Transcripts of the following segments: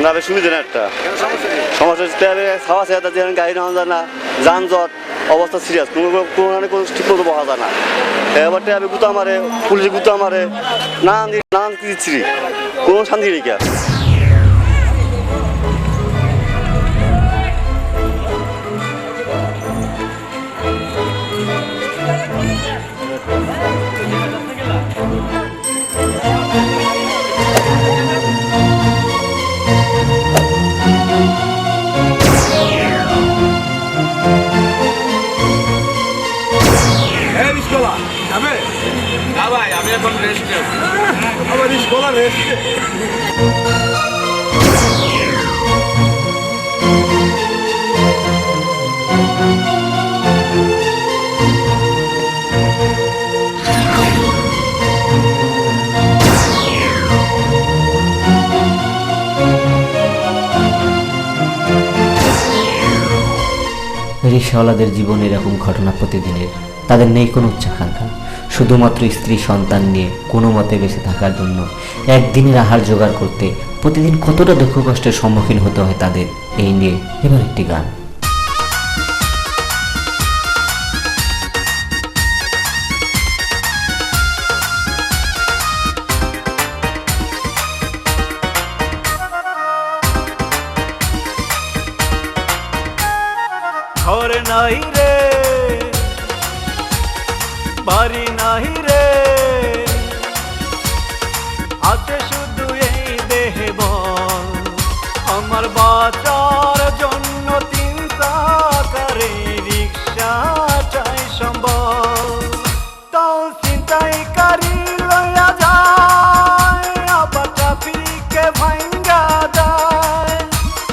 না বেশ সুবিধা না একটা সমস্যা হচ্ছে খাওয়া চেয়ে যেখানে গাড়ি নেওয়া যায় না, যানজট অবস্থা সিরিয়াস, কোনো ঠিক মতো বসা যায় না। এবার আমি গুতা মারে, পুলিশে গুতা মারে, নানান কিছু দিচ্ছি, কোনো শান্তি নেই। রিকশাওয়ালাদের জীবনে এরকম ঘটনা প্রতিদিনের। তাদের নেই কোনো উচ্চাকাঙ্ক্ষা, শুধুমাত্র স্ত্রী সন্তান নিয়ে কোনো মতে বেঁচে থাকার জন্য একদিনের আহার জোগাড় করতে প্রতিদিন কতটা দুঃখ কষ্টের সম্মুখীন হতে হয় তাদের। এই নিয়ে এবার একটি গান। ঘর নাই রে, বাড়ি নাই রে, আছে শুধু এই দেহে বল। আমার বাঁচার জন্য 3 চাকারে রিক্সা চাই সম্বল। তাও ছিনতাইকারী লইয়া যায়, আবার ট্রাফিকে ভাঙ্গা যায়।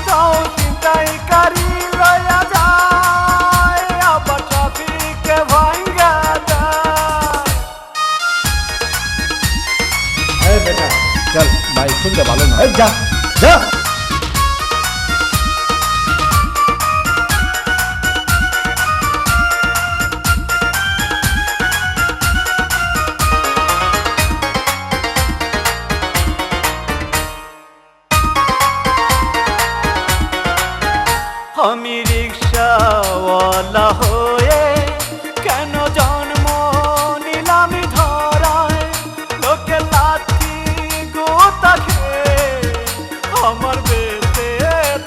তাও ছিনতাইকারী লইয়া যায়, আবার ট্রাফিকে ভাঙ্গা যায়। বেটা চল ভাই, শুনতে ভালো না, যা যা। আমি রিক্সাওয়ালা হয়ে কেন জন্ম নিলাম ধরায়। লোকে লাঠি গোতা খেয়ে আমার বেঁচে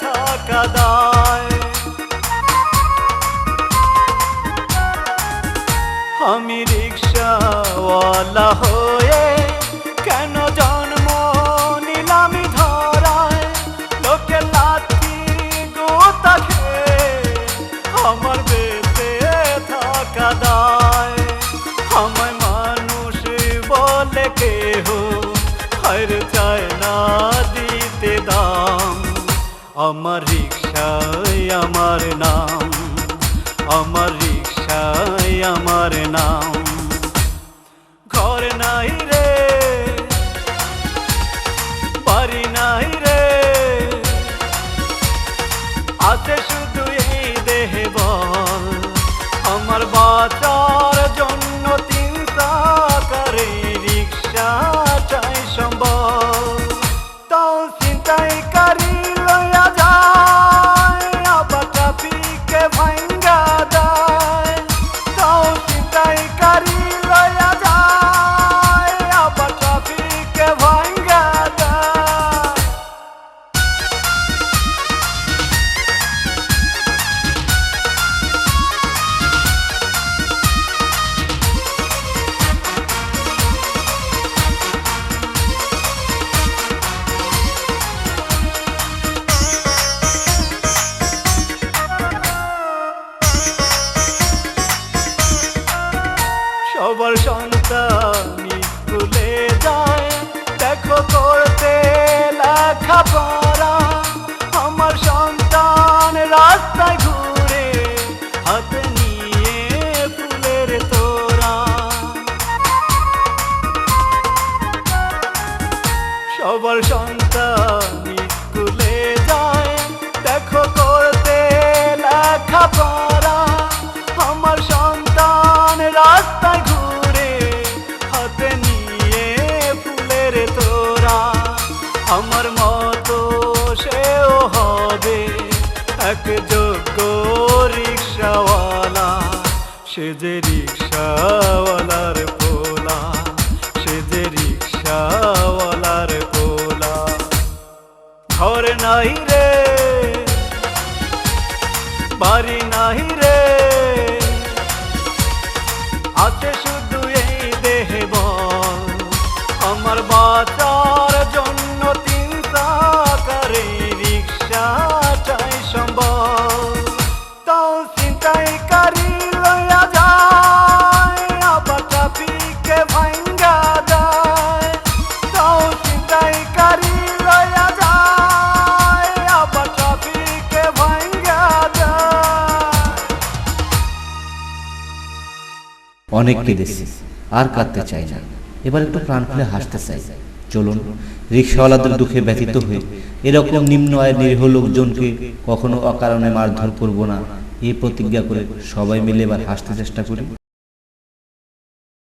থাকা দায়। আমি রিক্সাওয়ালা হয়ে কেন জন্ম নিলাম ধরায়। লোকে লাঠি গোতা খেয়ে আমার বেঁচে থাকা দায়। আমায় মানুষ বলে কেহ হার চায় না দিতে দাম। আমার রিক্সায় আমার নাম, আমার রিক্সায় আমার নাম। ঘর নাই রে, বাড়ি নাই রে, আছে শুধু এই দেহে বল। আমার বাঁচার জন্য 3 চাকারে রিক্সা চাই সম্বল। তাও ছিনতাইকারী লইয়া যায়, আবার ট্রাফিকে ভাঙ্গা যায়। তাও ছিনতাইকারী লইয়া যায়, আবার ট্রাফিকে ভাঙ্গা যায়। সবার সন্তান স্কুলে যায়, দেখো করতে লেখাপড়া। আমার সন্তান রাস্তায় ঘুরে হাতে নিয়ে ফুলের তোড়া। সবার সন্তান স্কুলে যায়, দেখো করতে লেখাপড়া। আমার সন্তান রাস্তায় ঘুরে হাতে নিয়ে ফুলের তোড়া। আমার মতো সে রিক্সাওয়ালার পোলা, সে যে রিক্সাওয়ালার পোলা। ঘর নাই রে, বাড়ি নাই রে, আছে শুধু এই দেহে বল। আমার বাঁচার জন্য 3 চাকার এই রিক্সা চাই সম্বল। তাও ছিনতাইকারী লইয়া যায়, আবার ট্রাফিকে ভাঙ্গা যায়। তাও ছিনতাইকারী লইয়া যায়, আবার ট্রাফিকে ভাঙ্গা যায়। অনেক কেঁদেছি, আর কাঁদতে চাই না, এবার একটু প্রাণ খুলে হাসতে চাই। চলুন রিক্সাওয়ালাদের দুঃখে ব্যথিত হয়ে এরকম নিম্ন আয়ের নিরীহ লোকজনকে কখনো অকারণে মারধর করব না, এই প্রতিজ্ঞা করে সবাই মিলে এবার হাসতে চেষ্টা করি।